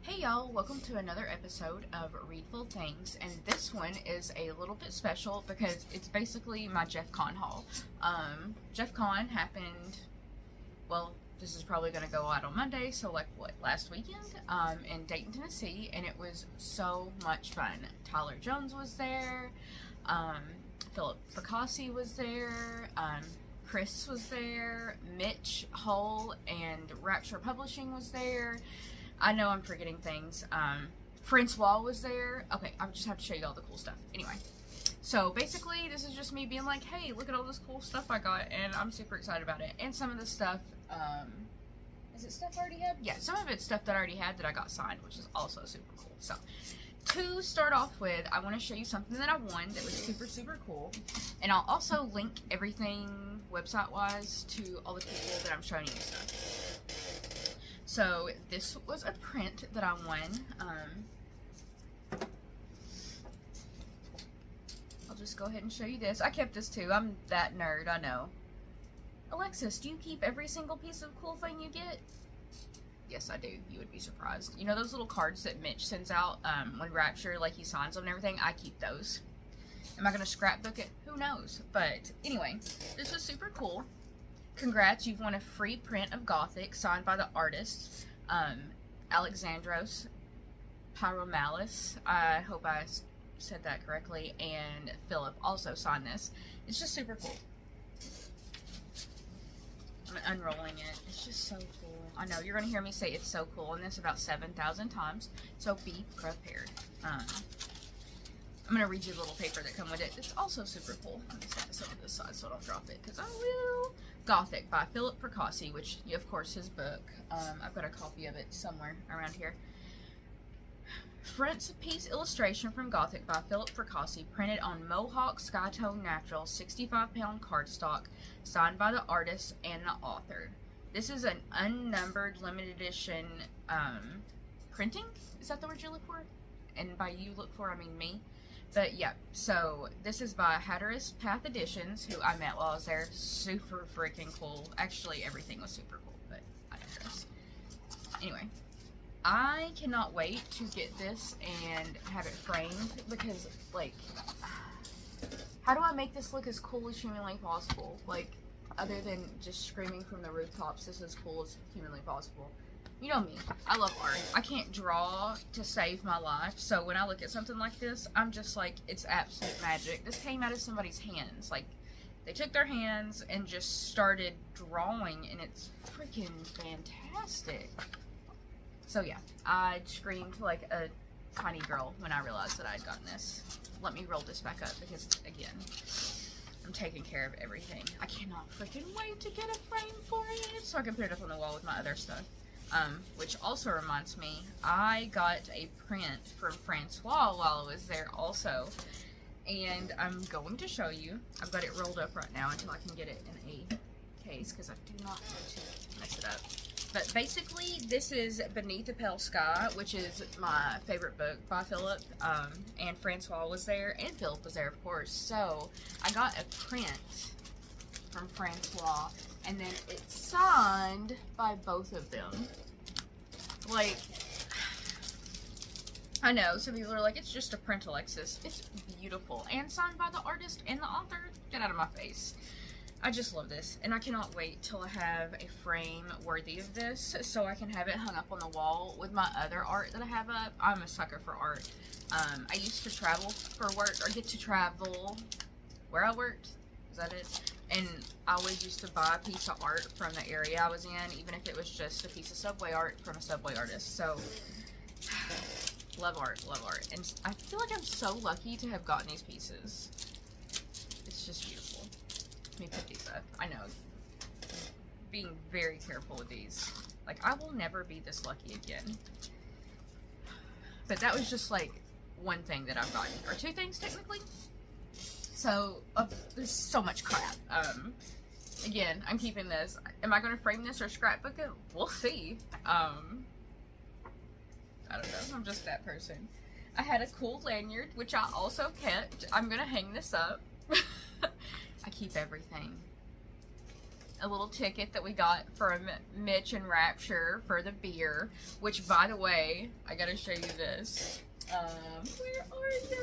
Hey y'all, welcome to another episode of Readful Things, and this one is a little bit special because it's basically my Jefcon haul. Jefcon happened, well, this is probably going to go out on Monday, so like last weekend, in Dayton, Tennessee, and it was so much fun. Tyler Jones was there, Philip Fracassi was there, Chris was there, Mitch Hull and Rapture Publishing was there. I know I'm forgetting things. Francois was there. Okay, I just have to show you all the cool stuff. Anyway, so basically this is just me being like, hey, look at all this cool stuff I got, and I'm super excited about it. And some of the stuff, is it stuff I already had? Yeah, some of it's stuff that I already had that I got signed, which is also super cool. So, to start off with, I want to show you something that I won that was super, super cool. And I'll also link everything website-wise to all the people that I'm showing you stuff. So, this was a print that I won. I'll just go ahead and show you this. I kept this too. I'm that nerd, I know. Alexis, do you keep every single piece of cool thing you get? Yes, I do. You would be surprised. You know those little cards that Mitch sends out when Rapture, like, he signs them and everything? I keep those. Am I going to scrapbook it? Who knows? But, anyway, this was super cool. Congrats, you've won a free print of Gothic signed by the artist, Alexandros Pyromalis. I hope I said that correctly. And Philip also signed this. It's just super cool. I'm unrolling it. It's just so cool. I know, you're going to hear me say it's so cool in this about 7,000 times. So be prepared. I'm going to read you the little paper that come with it. It's also super cool. Let me set this over this side so I don't drop it, because I will. Gothic by Philip Fracassi, which, of course, his book. I've got a copy of it somewhere around here. Frontispiece illustration from Gothic by Philip Fracassi, printed on Mohawk Skytone Natural 65-pound cardstock, signed by the artist and the author. This is an unnumbered limited edition printing. Is that the word you look for? And by you look for, I mean me. But yeah, so this is by Hatteras Path Editions, who I met while I was there. Super freaking cool. Actually, everything was super cool, but I digress. Anyway, I cannot wait to get this and have it framed because, like, how do I make this look as cool as humanly possible? Like, other than just screaming from the rooftops, this is cool as humanly possible. You know me, I love art. I can't draw to save my life, so when I look at something like this, I'm just like, it's absolute magic. This came out of somebody's hands. Like, they took their hands and just started drawing, and it's freaking fantastic. So yeah, I screamed like a tiny girl when I realized that I had gotten this. Let me roll this back up because, again, I'm taking care of everything. I cannot freaking wait to get a frame for it so I can put it up on the wall with my other stuff. Which also reminds me, I got a print from Francois while I was there also, and I'm going to show you. I've got it rolled up right now until I can get it in a case, because I do not want to mess it up. But basically, this is Beneath the Pale Sky, which is my favorite book by Philip, and Francois was there, and Philip was there, of course. So, I got a print from Francois, and then it's signed by both of them. Like, I know, some people are like, it's just a print, Alexis. It's beautiful, and signed by the artist and the author. Get out of my face. I just love this, and I cannot wait till I have a frame worthy of this, so I can have it hung up on the wall with my other art that I have up. I'm a sucker for art. I used to travel for work, or get to travel where I worked. Is that it? And I always used to buy a piece of art from the area I was in, even if it was just a piece of subway art from a subway artist. So, love art, love art. And I feel like I'm so lucky to have gotten these pieces. It's just beautiful. Let me put these up. I know, being very careful with these. Like, I will never be this lucky again. But that was just, like, one thing that I've gotten. Or two things, technically. So, there's so much crap. Again, I'm keeping this. Am I going to frame this or scrapbook it? We'll see. I don't know. I'm just that person. I had a cool lanyard, which I also kept. I'm going to hang this up. I keep everything. a little ticket that we got from Mitch and Rapture for the beer, which, by the way, I gotta show you this. Where are ya?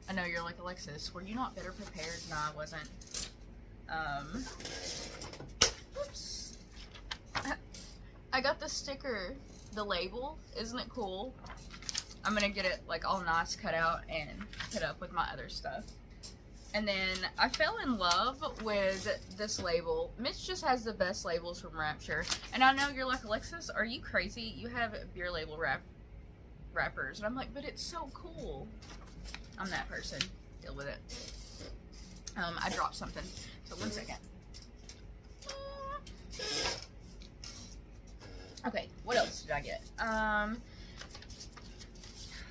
I know you're like, Alexis, were you not better prepared? No, I wasn't. Oops. I got the sticker, the label. Isn't it cool? I'm gonna get it like all nice cut out and put up with my other stuff. And then I fell in love with this label. Mitch just has the best labels from Rapture. And I know you're like, Alexis, are you crazy? You have beer label wrappers. And I'm like, but it's so cool. I'm that person. Deal with it. I dropped something. So 1 second. Okay, what else did I get?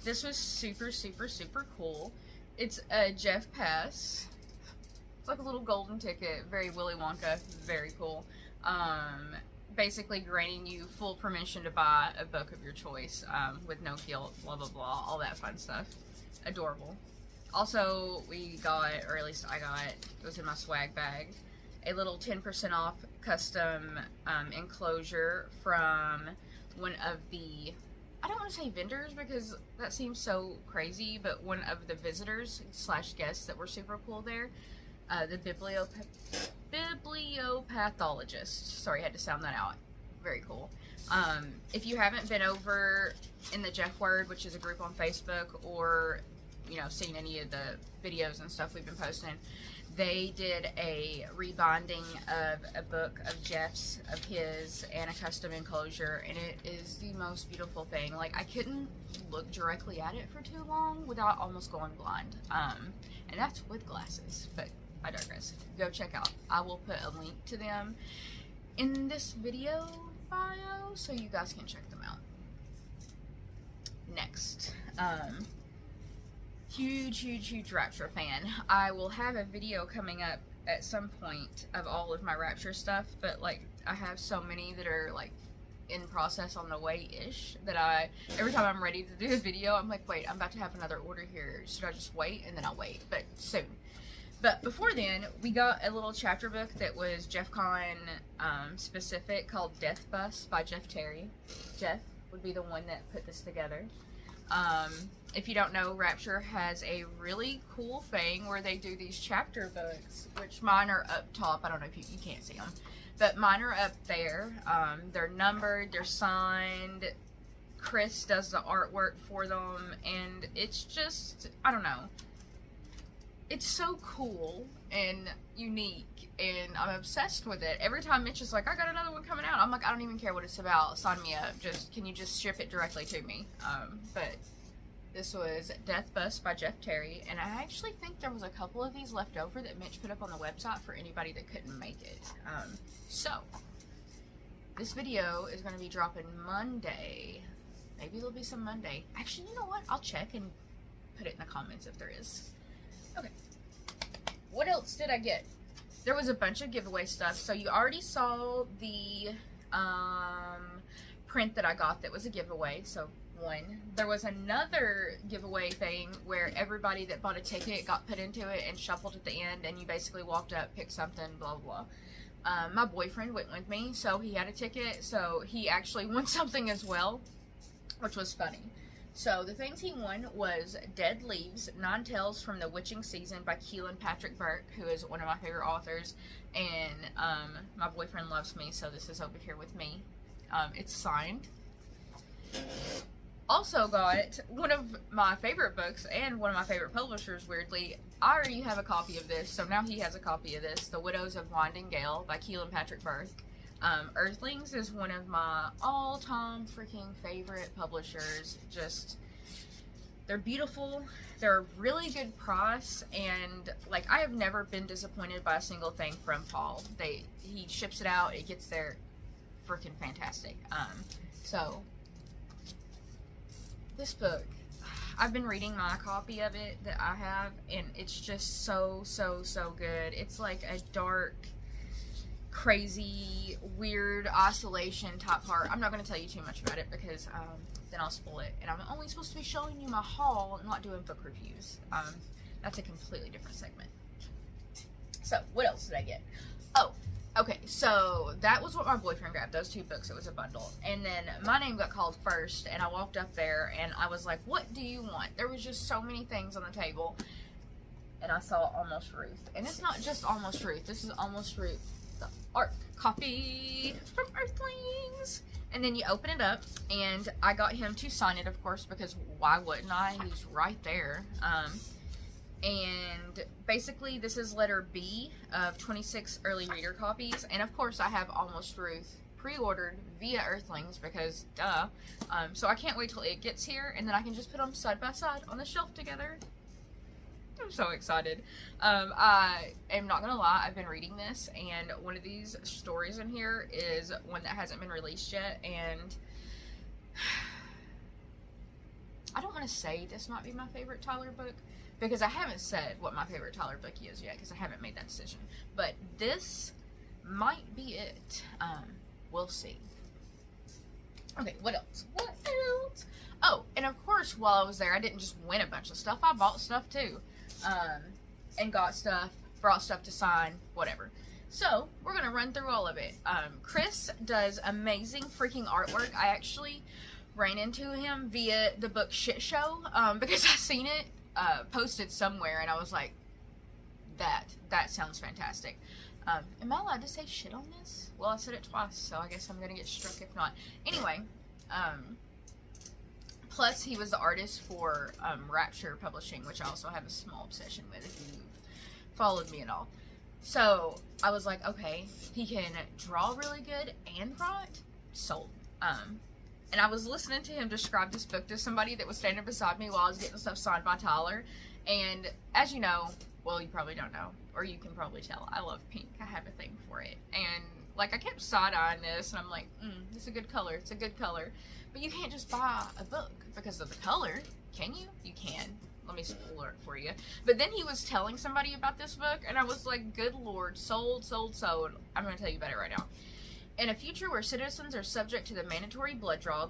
This was super, super, super cool. It's a Jeff Pass. It's like a little golden ticket. Very Willy Wonka. Very cool. Basically granting you full permission to buy a book of your choice with no guilt, blah, blah, blah. All that fun stuff. Adorable. Also, we got, or at least I got, it was in my swag bag, a little 10% off custom enclosure from one of the, I don't want to say vendors because that seems so crazy, but one of the visitors / guests that were super cool there, the bibliopathologist. Sorry, I had to sound that out. Very cool. If you haven't been over in the Jeff Word, which is a group on Facebook, or you know, seen any of the videos and stuff we've been posting, they did a rebinding of a book of Jeff's, of his, and a custom enclosure, and it is the most beautiful thing. Like, I couldn't look directly at it for too long without almost going blind. And that's with glasses, but I digress. Go check out. I will put a link to them in this video bio so you guys can check them out. Next, huge Rapture fan. I will have a video coming up at some point of all of my Rapture stuff, but like I have so many that are like in process on the way-ish that every time I'm ready to do a video, I'm like, wait, I'm about to have another order here. Should I just wait? And then I'll wait, but soon. But before then, we got a little chapter book that was Jefcon specific called Death Bus by Jeff Terry. Jeff would be the one that put this together. If you don't know, Rapture has a really cool thing where they do these chapter books, which mine are up top. I don't know if you can't see them, but mine are up there. They're numbered, they're signed. Chris does the artwork for them, and it's just, I don't know. It's so cool and unique, and I'm obsessed with it. Every time Mitch is like, I got another one coming out, I'm like, I don't even care what it's about. Sign me up. Can you just ship it directly to me? But this was Death Bus by Jeff Terry, and I actually think there was a couple of these left over that Mitch put up on the website for anybody that couldn't make it. So, this video is going to be dropping Monday. Maybe there'll be some Monday. Actually, you know what? I'll check and put it in the comments if there is. Okay. What else did I get? There was a bunch of giveaway stuff. So you already saw the print that I got that was a giveaway. So one. There was another giveaway thing where everybody that bought a ticket got put into it and shuffled at the end, and you basically walked up, picked something, blah, blah. My boyfriend went with me, so he had a ticket, so he actually won something as well, which was funny. So the things he won was Dead Leaves, 9 Tales from the Witching Season by Keelan Patrick Burke, who is one of my favorite authors, and my boyfriend loves me, so this is over here with me. It's signed. Also got one of my favorite books and one of my favorite publishers, weirdly. I already have a copy of this, so now he has a copy of this, The Widows of Winding Gale by Keelan Patrick Burke. Earthlings is one of my all-time freaking favorite publishers. Just, they're beautiful, they're a really good price, and like, I have never been disappointed by a single thing from Paul. He ships it out, it gets there, freaking fantastic. So this book, I've been reading my copy of it that I have, and it's just so good. It's like a dark, crazy, weird isolation type part. I'm not going to tell you too much about it because then I'll spoil it, and I'm only supposed to be showing you my haul, not doing book reviews. That's a completely different segment. So, what else did I get? Oh, okay, so that was what my boyfriend grabbed, those 2 books. It was a bundle. And then my name got called first, and I walked up there, and I was like, what do you want? There was just so many things on the table. And I saw Almost Ruth. And it's not just Almost Ruth. This is Almost Ruth, the art copy from Earthlings. And then you open it up, and I got him to sign it, of course, because why wouldn't I? He's right there. And basically, this is letter B of 26 early reader copies. And of course, I have Almost Ruth pre-ordered via Earthlings because, duh. So I can't wait till it gets here, and then I can just put them side by side on the shelf together. I'm so excited. I am not gonna lie, I've been reading this, and one of these stories in here is one that hasn't been released yet, and I don't want to say this might be my favorite Tyler book, because I haven't said what my favorite Tyler book is yet, because I haven't made that decision. But this might be it. We'll see. Okay, what else? What else? Oh, and of course, while I was there, I didn't just win a bunch of stuff. I bought stuff too. And got stuff, brought stuff to sign, whatever. So, we're going to run through all of it. Chris does amazing freaking artwork. I actually ran into him via the book Shit Show, because I seen it posted somewhere, and I was like, that sounds fantastic. Am I allowed to say shit on this? Well, I said it twice, so I guess I'm going to get struck if not. Anyway, plus he was the artist for Rapture Publishing, which I also have a small obsession with if you've followed me at all. So, I was like, okay, he can draw really good and write. Sold. And I was listening to him describe this book to somebody that was standing beside me while I was getting stuff signed by Tyler. And as you know, well, you probably don't know, or you can probably tell, I love pink. I have a thing for it. And, like, I kept side-eyeing this, and I'm like, it's a good color. It's a good color. But you can't just buy a book because of the color. Can you? You can. Let me spoil it for you. But then he was telling somebody about this book, and I was like, good lord, sold, sold, sold. I'm going to tell you about it right now. In a future where citizens are subject to the mandatory blood draw,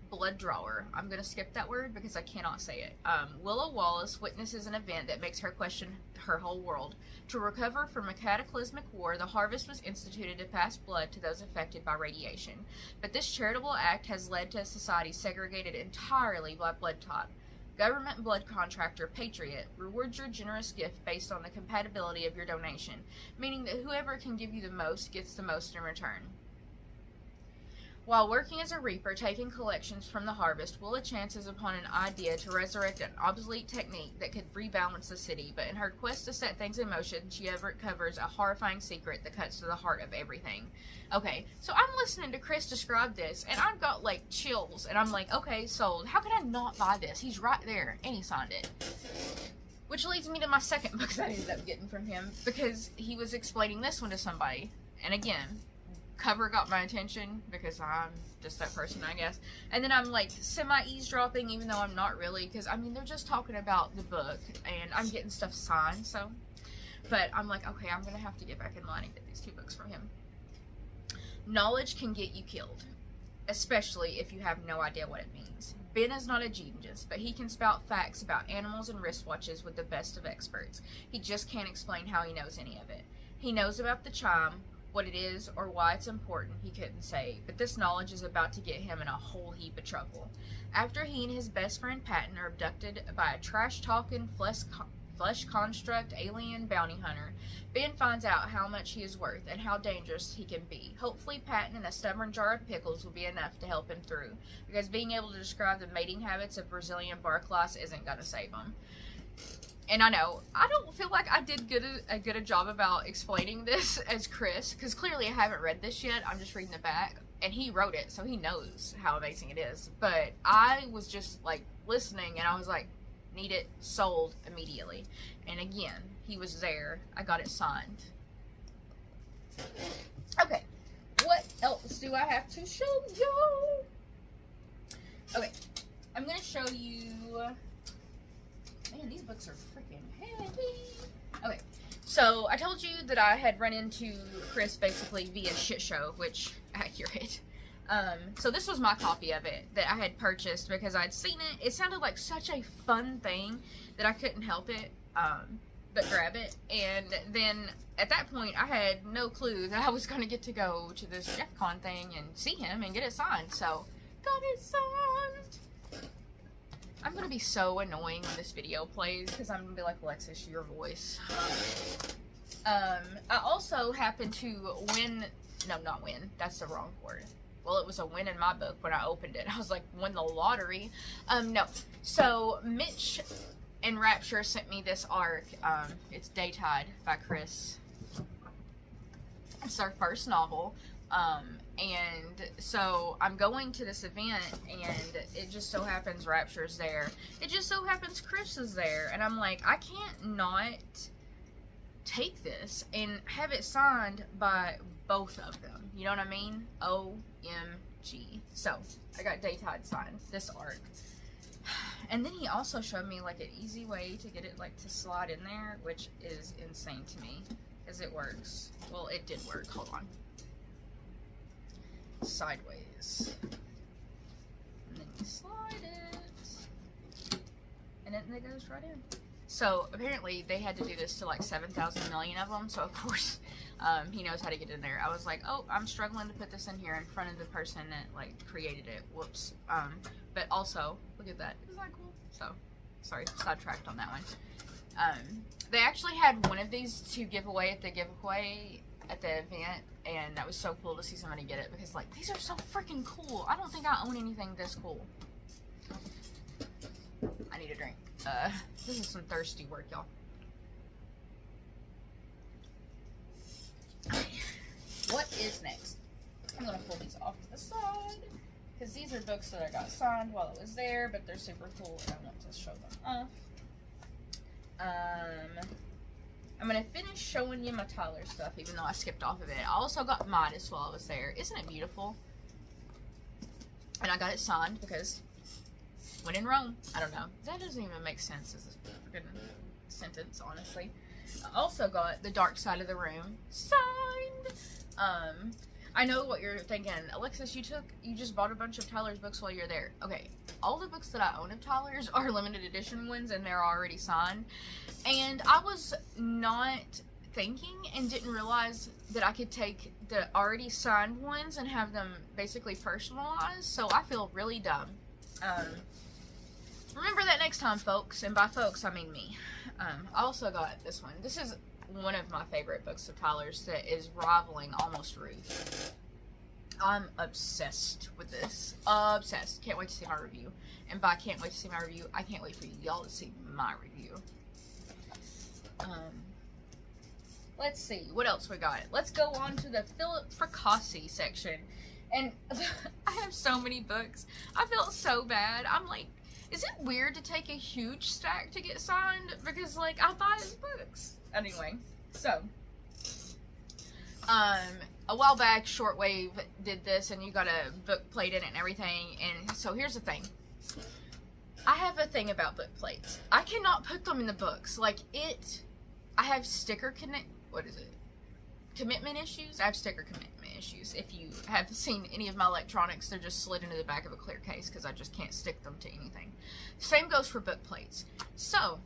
blood drawer. I'm going to skip that word because I cannot say it. Willow Wallace witnesses an event that makes her question her whole world. To recover from a cataclysmic war, the harvest was instituted to pass blood to those affected by radiation. But this charitable act has led to a society segregated entirely by blood type. Government blood contractor Patriot rewards your generous gift based on the compatibility of your donation, meaning that whoever can give you the most gets the most in return. While working as a reaper, taking collections from the harvest, Willa chances upon an idea to resurrect an obsolete technique that could rebalance the city, but in her quest to set things in motion, she uncovers a horrifying secret that cuts to the heart of everything. Okay, so I'm listening to Chris describe this, and I've got, like, chills, and I'm like, okay, sold. How could I not buy this? He's right there, and he signed it. Which leads me to my second book that I ended up getting from him, because he was explaining this one to somebody, and again, cover got my attention because I'm just that person, I guess. And then I'm like semi-eavesdropping, even though I'm not really, because I mean, they're just talking about the book and I'm getting stuff signed, so. But I'm like, okay, I'm going to have to get back in line and get these 2 books from him. Knowledge can get you killed, especially if you have no idea what it means. Ben is not a genius, but he can spout facts about animals and wristwatches with the best of experts. He just can't explain how he knows any of it. He knows about the chime. What it is or why it's important, he couldn't say, but this knowledge is about to get him in a whole heap of trouble. After he and his best friend Patton are abducted by a trash-talking, flesh construct alien bounty hunter, Ben finds out how much he is worth and how dangerous he can be. Hopefully Patton and a stubborn jar of pickles will be enough to help him through, because being able to describe the mating habits of Brazilian bark lice isn't going to save him. And I know, I don't feel like I did a good job about explaining this as Chris, because clearly I haven't read this yet. I'm just reading the back, and he wrote it, so he knows how amazing it is. But I was just, like, listening, and I was like, need it, sold immediately. And again, he was there. I got it signed. Okay, what else do I have to show you? Okay, I'm going to show you... Man, these books are freaking heavy. Okay, so I told you that I had run into Chris basically via Shit Show, which, accurate. So this was my copy of it that I had purchased because I'd seen it. It sounded like such a fun thing that I couldn't help it, but grab it. And then at that point, I had no clue that I was going to get to go to this Jefcon thing and see him and get it signed. So, got it signed. I'm going to be so annoying when this video plays because I'm going to be like, Alexis, your voice. I also happened to win, no, not win, that's the wrong word. Well, it was a win in my book when I opened it. I was like, win the lottery. No. So, Mitch and Rapture sent me this arc. It's Daytide by Chris. It's our first novel. And so I'm going to this event, and it just so happens Rapture's there. It just so happens Chris is there. And I'm like, I can't not take this and have it signed by both of them. You know what I mean? OMG. So, I got Daytide signed, this arc. And then he also showed me like an easy way to get it like to slide in there, which is insane to me, because it works. Well, it did work. Hold on. Sideways. And then you slide it. And then it goes right in. So, apparently, they had to do this to like 7,000 million of them, so of course, he knows how to get in there. I was like, oh, I'm struggling to put this in here in front of the person that, like, created it. Whoops. But also, look at that. Isn't that cool? So, sorry, sidetracked on that one. They actually had one of these to give away at the giveaway at the event, and that was so cool to see somebody get it, because, like, these are so freaking cool. I don't think I own anything this cool. I need a drink. This is some thirsty work, y'all. What is next? I'm gonna pull these off to the side, because these are books that I got signed while I was there, but they're super cool, and I want to show them off. I'm gonna finish showing you my Tyler stuff, even though I skipped off of it. I also got Midas while I was there. Isn't it beautiful? And I got it signed because when in Rome. I don't know. That doesn't even make sense as a freaking sentence, honestly. I also got The Dark Side of the Room signed. I know what you're thinking. Alexis, you just bought a bunch of Tyler's books while you're there. Okay, all the books that I own of Tyler's are limited edition ones, and they're already signed. And I was not thinking and didn't realize that I could take the already signed ones and have them basically personalized, so I feel really dumb. Remember that next time, folks, and by folks, I mean me. I also got this one. This is one of my favorite books of Tyler's that is rivaling Almost Ruth. I'm obsessed with this. Obsessed. Can't wait to see my review. And by can't wait to see my review, I can't wait for y'all to see my review. Let's see. What else we got? Let's go on to the Philip Fracassi section. And I have so many books. I felt so bad. I'm like, is it weird to take a huge stack to get signed? Because, like, I buy his books. Anyway, so, a while back, Shortwave did this, and you got a book plate in it and everything, and so here's the thing. I have a thing about book plates. I cannot put them in the books. Like, I have commitment issues? I have sticker commitment issues. If you have seen any of my electronics, they're just slid into the back of a clear case because I just can't stick them to anything. Same goes for book plates. So,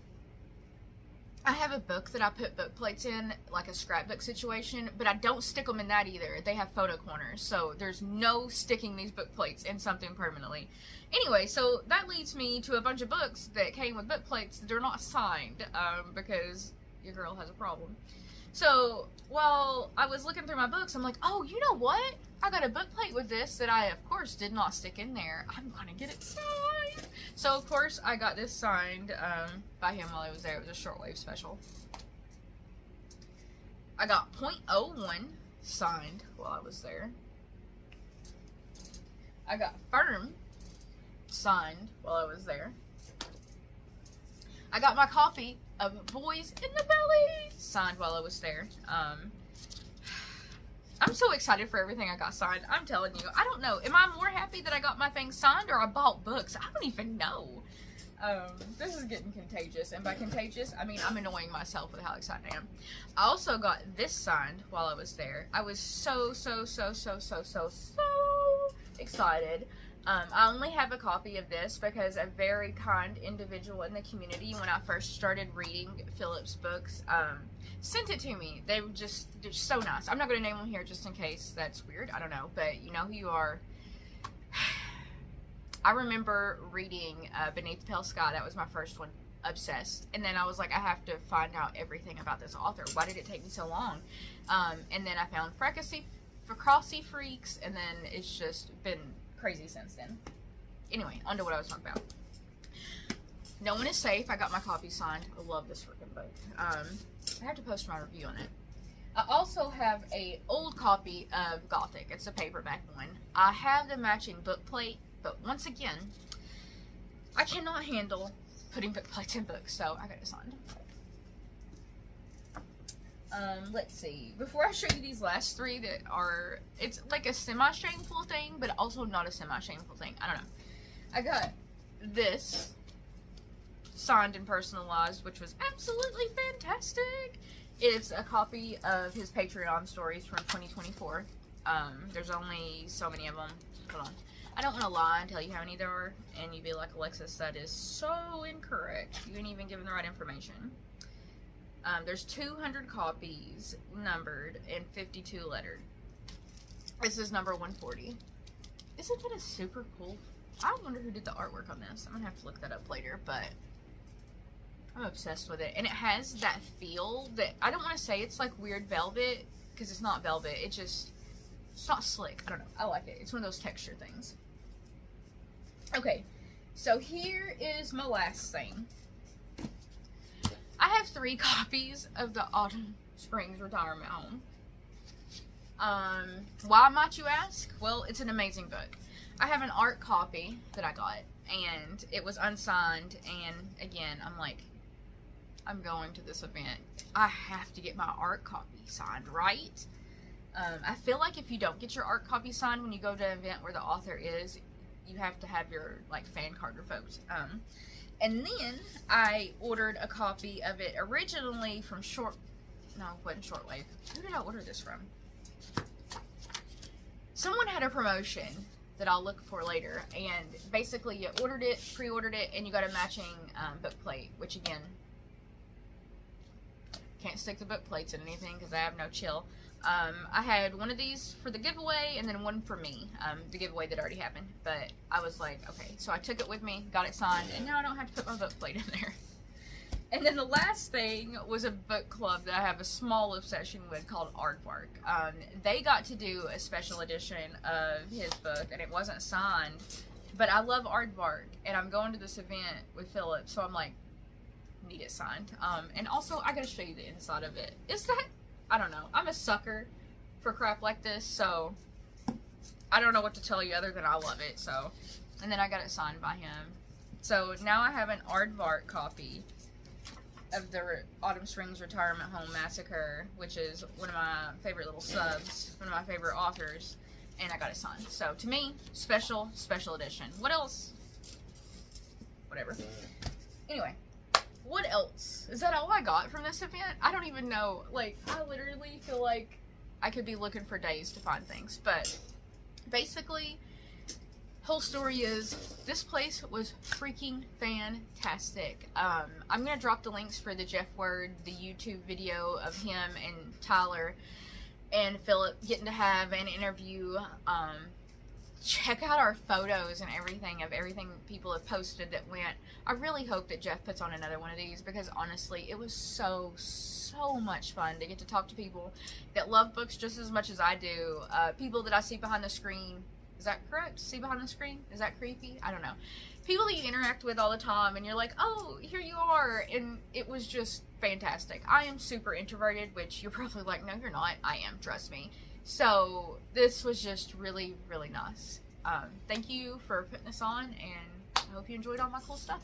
I have a book that I put book plates in, like a scrapbook situation, but I don't stick them in that either. They have photo corners, so there's no sticking these book plates in something permanently. Anyway, so that leads me to a bunch of books that came with book plates that are not signed, because your girl has a problem. So, while I was looking through my books, I'm like, oh, you know what? I got a book plate with this that I, of course, did not stick in there. I'm gonna get it signed. So, of course, I got this signed by him while I was there. It was a Shortwave special. I got .01 signed while I was there. I got Firm signed while I was there. I got my copy of Boys in the Belly signed while I was there. I'm so excited for everything I got signed. I'm telling you. I don't know. Am I more happy that I got my thing signed or I bought books? I don't even know. This is getting contagious. And by contagious, I mean I'm annoying myself with how excited I am. I also got this signed while I was there. I was so excited. I only have a copy of this because a very kind individual in the community, when I first started reading Philip's books, sent it to me. They were just so nice. I'm not going to name them here just in case that's weird. I don't know, but you know who you are. I remember reading Beneath the Pale Sky. That was my first one. Obsessed. And then I was like, I have to find out everything about this author. Why did it take me so long? And then I found Crossy Freaks, and then it's just been crazy since then. Anyway, on to what I was talking about. No One is Safe. I got my copy signed. I love this freaking book. I have to post my review on it. I also have a old copy of Gothic. It's a paperback one. I have the matching book plate, but once again, I cannot handle putting book plates in books, so I got it signed. Let's see. Before I show you these last three that are, it's like a semi-shameful thing, but also not a semi-shameful thing. I don't know. I got this signed and personalized, which was absolutely fantastic. It's a copy of his Patreon stories from 2024. There's only so many of them. Hold on. I don't want to lie and tell you how many there are, and you'd be like, Alexis, that is so incorrect. You ain't even given the right information. There's 200 copies numbered and 52 lettered. This is number 140. Isn't that a super cool? I wonder who did the artwork on this. I'm gonna have to look that up later, but I'm obsessed with it. And it has that feel that, I don't want to say it's like weird velvet, because it's not velvet. It's not slick. I don't know. I like it. It's one of those texture things. Okay, so here is my last thing. I have 3 copies of the Autumn Springs Retirement Home. Why might you ask? Well, it's an amazing book. I have an art copy that I got, and it was unsigned, and again, I'm like, I'm going to this event. I have to get my art copy signed, right? I feel like if you don't get your art copy signed when you go to an event where the author is, you have to have your like fan card revoked. And then I ordered a copy of it originally from it wasn't Shortwave. Who did I order this from? Someone had a promotion that I'll look for later, and basically you ordered it, pre-ordered it, and you got a matching book plate, which again, can't stick the book plates in anything because I have no chill. I had one of these for the giveaway and then one for me, the giveaway that already happened, but I was like, okay, so I took it with me, got it signed, and now I don't have to put my book plate in there. And then the last thing was a book club that I have a small obsession with called Aardvark. They got to do a special edition of his book, and it wasn't signed, but I love Aardvark, and I'm going to this event with Philip, so I'm like, need it signed. And also, I gotta show you the inside of it. I don't know. I'm a sucker for crap like this, so I don't know what to tell you other than I love it, so. And then I got it signed by him. So now I have an Aardvark copy of the Autumn Springs Retirement Home Massacre, which is one of my favorite little subs, one of my favorite authors, and I got it signed. So to me, special edition. What else? Whatever. Anyway. What else? Is that all I got from this event? I don't even know. Like, I literally feel like I could be looking for days to find things. But basically, whole story is this place was freaking fantastic. I'm going to drop the links for the Jeff Word, the YouTube video of him and Tyler and Philip getting to have an interview. Check out our photos and everything of everything people have posted that went. I really hope that Jeff puts on another one of these because honestly, it was so much fun to get to talk to people that love books just as much as I do. People that I see behind the screen. Is that correct? See behind the screen? Is that creepy? I don't know. People that you interact with all the time and you're like, oh, here you are. And it was just fantastic. I am super introverted, which you're probably like, no, you're not. I am, trust me. So this was just really nice. Thank you for putting this on, and I hope you enjoyed all my cool stuff.